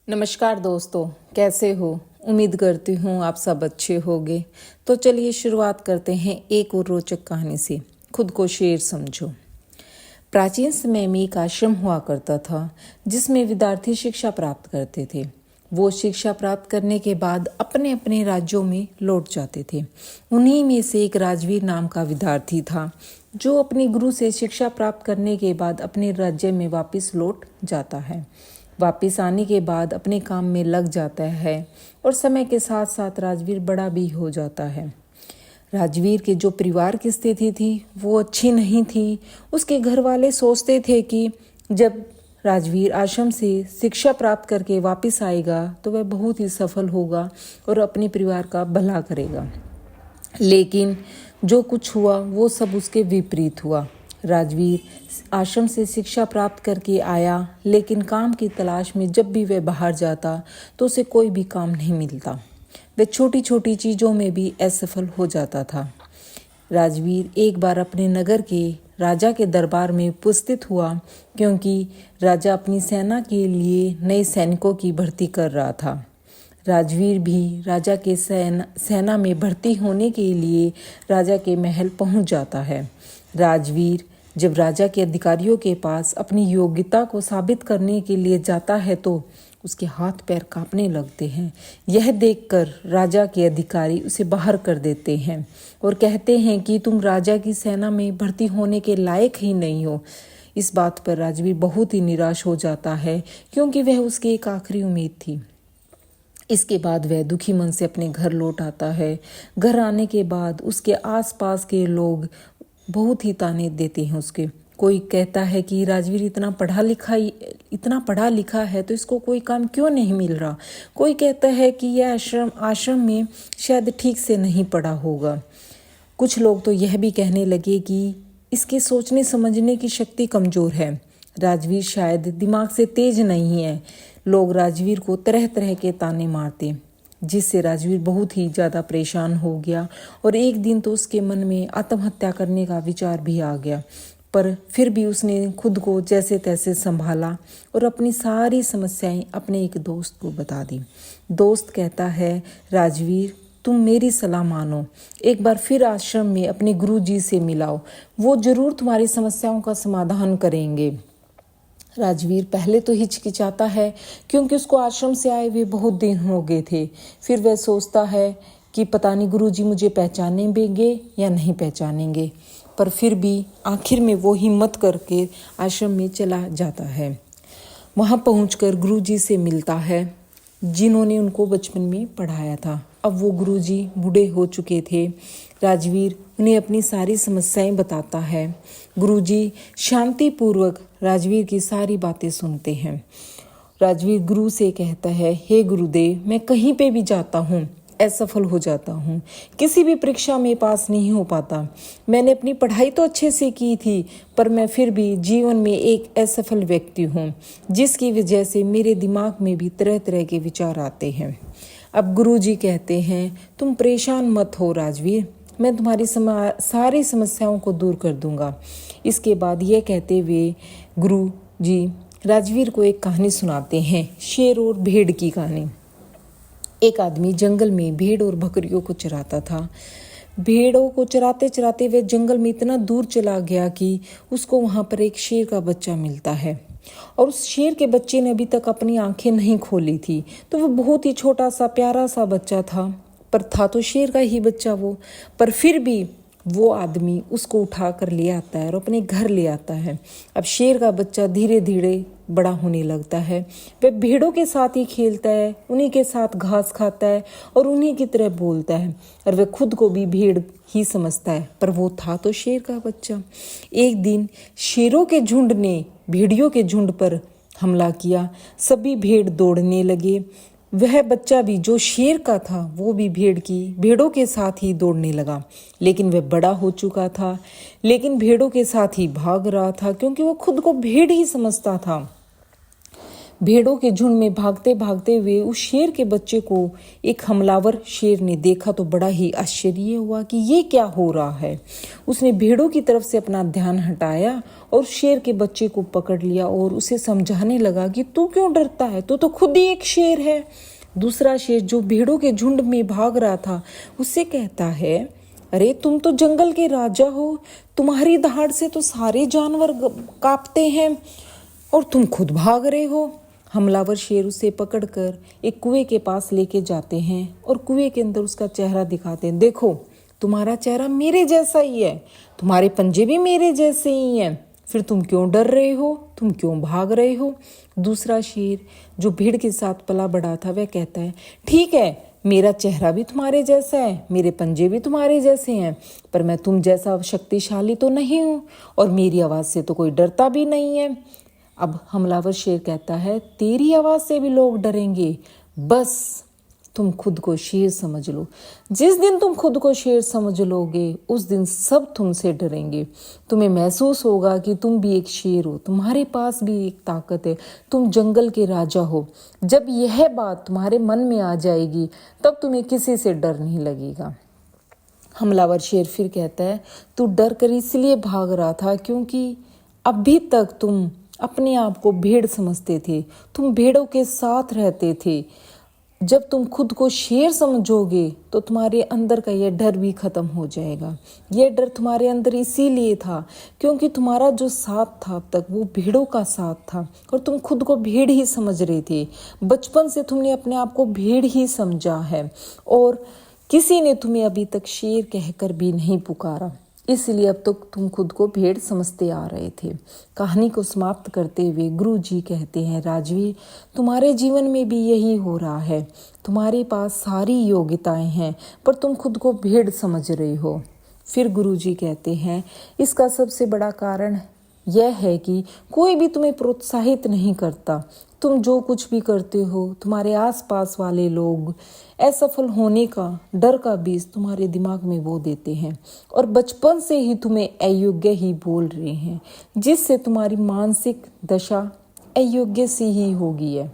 नमस्कार दोस्तों, कैसे हो। उम्मीद करती हूँ आप सब अच्छे होंगे। तो चलिए शुरुआत करते हैं एक और रोचक कहानी से। खुद को शेर समझो। प्राचीन समय में एक आश्रम हुआ करता था जिसमें विद्यार्थी शिक्षा प्राप्त करते थे। वो शिक्षा प्राप्त करने के बाद अपने अपने राज्यों में लौट जाते थे। उन्हीं में से एक राजवीर नाम का विद्यार्थी था जो अपने गुरु से शिक्षा प्राप्त करने के बाद अपने राज्य में वापस लौट जाता है। वापस आने के बाद अपने काम में लग जाता है और समय के साथ साथ राजवीर बड़ा भी हो जाता है। राजवीर के जो परिवार की स्थिति थी वो अच्छी नहीं थी। उसके घर वाले सोचते थे कि जब राजवीर आश्रम से शिक्षा प्राप्त करके वापस आएगा तो वह बहुत ही सफल होगा और अपने परिवार का भला करेगा। लेकिन जो कुछ हुआ वो सब उसके विपरीत हुआ। राजवीर आश्रम से शिक्षा प्राप्त करके आया, लेकिन काम की तलाश में जब भी वह बाहर जाता तो उसे कोई भी काम नहीं मिलता। वह छोटी छोटी चीज़ों में भी असफल हो जाता था। राजवीर एक बार अपने नगर के राजा के दरबार में उपस्थित हुआ, क्योंकि राजा अपनी सेना के लिए नए सैनिकों की भर्ती कर रहा था। राजवीर भी राजा के सेना में भर्ती होने के लिए राजा के महल पहुंच जाता है। राजवीर जब राजा के अधिकारियों के पास अपनी योग्यता को साबित करने के लिए जाता है तो उसके हाथ पैर कांपने लगते हैं। यह देखकर राजा के अधिकारी उसे बाहर कर देते हैं और कहते हैं कि तुम राजा की सेना में भर्ती होने के लायक ही नहीं हो। इस बात पर राजवीर बहुत ही निराश हो जाता है, क्योंकि वह उसकी एक आखिरी उम्मीद थी। इसके बाद वह दुखी मन से अपने घर लौट आता है। घर आने के बाद उसके आसपास के लोग बहुत ही ताने देते हैं उसके। कोई कहता है कि राजवीर इतना पढ़ा लिखा है तो इसको कोई काम क्यों नहीं मिल रहा। कोई कहता है कि यह आश्रम में शायद ठीक से नहीं पढ़ा होगा। कुछ लोग तो यह भी कहने लगे कि इसके सोचने समझने की शक्ति कमज़ोर है। राजवीर शायद दिमाग से तेज नहीं है। लोग राजवीर को तरह तरह के ताने मारते, जिससे राजवीर बहुत ही ज़्यादा परेशान हो गया और एक दिन तो उसके मन में आत्महत्या करने का विचार भी आ गया। पर फिर भी उसने खुद को जैसे तैसे संभाला और अपनी सारी समस्याएं अपने एक दोस्त को बता दी। दोस्त कहता है, राजवीर तुम मेरी सलाह मानो, एक बार फिर आश्रम में अपने गुरुजी से मिलाओ, वो ज़रूर तुम्हारी समस्याओं का समाधान करेंगे। राजवीर पहले तो हिचकिचाता है, क्योंकि उसको आश्रम से आए हुए बहुत दिन हो गए थे। फिर वह सोचता है कि पता नहीं गुरुजी मुझे पहचानेंगे या नहीं पहचानेंगे, पर फिर भी आखिर में वो हिम्मत करके आश्रम में चला जाता है। वहाँ पहुंचकर गुरुजी से मिलता है जिन्होंने उनको बचपन में पढ़ाया था। अब वो गुरुजी बूढ़े हो चुके थे। राजवीर उन्हें अपनी सारी समस्याएं बताता है। गुरुजी शांतिपूर्वक राजवीर की सारी बातें सुनते हैं। राजवीर गुरु से कहता है, हे गुरुदेव, मैं कहीं पे भी जाता हूँ असफल हो जाता हूँ, किसी भी परीक्षा में पास नहीं हो पाता। मैंने अपनी पढ़ाई तो अच्छे से की थी, पर मैं फिर भी जीवन में एक असफल व्यक्ति हूँ, जिसकी वजह से मेरे दिमाग में भी तरह तरह के विचार आते हैं। अब गुरुजी कहते हैं, तुम परेशान मत हो राजवीर, मैं तुम्हारी सारी समस्याओं को दूर कर दूंगा। इसके बाद ये कहते हुए गुरु जी राजवीर को एक कहानी सुनाते हैं, शेर और भेड़ की कहानी। एक आदमी जंगल में भेड़ और बकरियों को चराता था। भेड़ों को चराते चराते वह जंगल में इतना दूर चला गया कि उसको वहाँ पर एक शेर का बच्चा मिलता है, और उस शेर के बच्चे ने अभी तक अपनी आंखें नहीं खोली थी। तो वो बहुत ही छोटा सा प्यारा सा बच्चा था, पर था तो शेर का ही बच्चा वो। पर फिर भी वो आदमी उसको उठा कर ले आता है और अपने घर ले आता है। अब शेर का बच्चा धीरे धीरे बड़ा होने लगता है। वह भेड़ों के साथ ही खेलता है, उन्हीं के साथ घास खाता है और उन्हीं की तरह बोलता है, और वह खुद को भी भेड़ ही समझता है, पर वो था तो शेर का बच्चा। एक दिन शेरों के झुंड ने भेड़ियों के झुंड पर हमला किया। सभी भेड़ दौड़ने लगे। वह बच्चा भी जो शेर का था वो भी भेड़ों के साथ ही दौड़ने लगा। लेकिन वह बड़ा हो चुका था, लेकिन भेड़ों के साथ ही भाग रहा था, क्योंकि वो खुद को भेड़ ही समझता था। भेड़ों के झुंड में भागते भागते हुए उस शेर के बच्चे को एक हमलावर शेर ने देखा तो बड़ा ही आश्चर्य हुआ कि ये क्या हो रहा है। उसने भेड़ों की तरफ से अपना ध्यान हटाया और शेर के बच्चे को पकड़ लिया और उसे समझाने लगा कि तू क्यों डरता है, तू तो खुद ही एक शेर है। दूसरा शेर जो भेड़ों के झुंड में भाग रहा था उससे कहता है, अरे तुम तो जंगल के राजा हो, तुम्हारी दहाड़ से तो सारे जानवर कांपते हैं और तुम खुद भाग रहे हो। हमलावर शेर उसे पकड़कर एक कुएं के पास लेके जाते हैं और कुएं के अंदर उसका चेहरा दिखाते हैं। देखो, तुम्हारा चेहरा मेरे जैसा ही है, तुम्हारे पंजे भी मेरे जैसे ही हैं, फिर तुम क्यों डर रहे हो, तुम क्यों भाग रहे हो। दूसरा शेर जो भीड़ के साथ पला बड़ा था वह कहता है, ठीक है, मेरा चेहरा भी तुम्हारे जैसा है, मेरे पंजे भी तुम्हारे जैसे हैं, पर मैं तुम जैसा शक्तिशाली तो नहीं हूँ और मेरी आवाज़ से तो कोई डरता भी नहीं है। अब हमलावर शेर कहता है, तेरी आवाज़ से भी लोग डरेंगे, बस तुम खुद को शेर समझ लो। जिस दिन तुम खुद को शेर समझ लोगे उस दिन सब तुमसे डरेंगे। तुम्हें महसूस होगा कि तुम भी एक शेर हो, तुम्हारे पास भी एक ताकत है, तुम जंगल के राजा हो। जब यह बात तुम्हारे मन में आ जाएगी तब तुम्हें किसी से डर नहीं लगेगा। हमलावर शेर फिर कहता है, तू डर कर इसलिए भाग रहा था क्योंकि अभी तक तुम अपने आप को भेड़ समझते थे, तुम भेड़ों के साथ रहते थे। जब तुम खुद को शेर समझोगे तो तुम्हारे अंदर का यह डर भी खत्म हो जाएगा। यह डर तुम्हारे अंदर इसीलिए था क्योंकि तुम्हारा जो साथ था अब तक वो भेड़ों का साथ था और तुम खुद को भेड़ ही समझ रहे थे। बचपन से तुमने अपने आप को भेड़ ही समझा है और किसी ने तुम्हें अभी तक शेर कहकर भी नहीं पुकारा, इसलिए अब तक तुम खुद को भेड़ समझते आ रहे थे। कहानी को समाप्त करते हुए गुरु जी कहते हैं, राजवीर, तुम्हारे जीवन में भी यही हो रहा है। तुम्हारे पास सारी योग्यताएं हैं पर तुम खुद को भेड़ समझ रहे हो। फिर गुरु जी कहते हैं, इसका सबसे बड़ा कारण यह है कि कोई भी तुम्हें प्रोत्साहित नहीं करता। तुम जो कुछ भी करते हो तुम्हारे आसपास वाले लोग असफल होने का डर का बीज तुम्हारे दिमाग में बो देते हैं और बचपन से ही तुम्हें अयोग्य ही बोल रहे हैं, जिससे तुम्हारी मानसिक दशा अयोग्य सी ही हो गई है।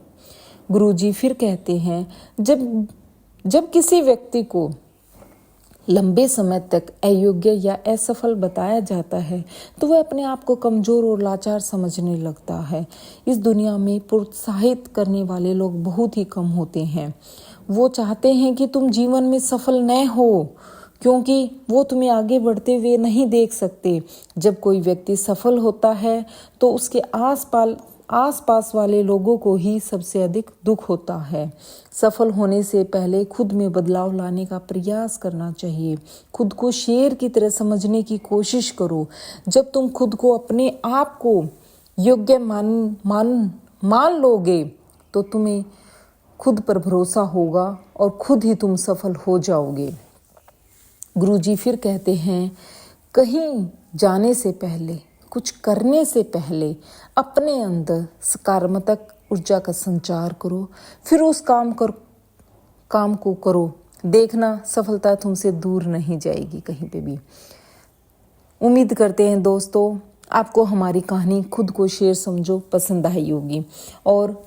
गुरुजी फिर कहते हैं, जब किसी व्यक्ति को लंबे समय तक अयोग्य या असफल बताया जाता है तो वह अपने आप को कमजोर और लाचार समझने लगता है। इस दुनिया में प्रोत्साहित करने वाले लोग बहुत ही कम होते हैं। वो चाहते हैं कि तुम जीवन में सफल न हो क्योंकि वो तुम्हें आगे बढ़ते हुए नहीं देख सकते। जब कोई व्यक्ति सफल होता है तो उसके आसपास वाले लोगों को ही सबसे अधिक दुख होता है। सफल होने से पहले खुद में बदलाव लाने का प्रयास करना चाहिए। खुद को शेर की तरह समझने की कोशिश करो। जब तुम खुद को अपने आप को योग्य मान लोगे तो तुम्हें खुद पर भरोसा होगा और खुद ही तुम सफल हो जाओगे। गुरुजी फिर कहते हैं, कहीं जाने से पहले, कुछ करने से पहले अपने अंदर सकारात्मक ऊर्जा का संचार करो, फिर उस काम को करो। देखना सफलता तुमसे दूर नहीं जाएगी कहीं पे भी। उम्मीद करते हैं दोस्तों आपको हमारी कहानी खुद को शेर समझो पसंद आई होगी और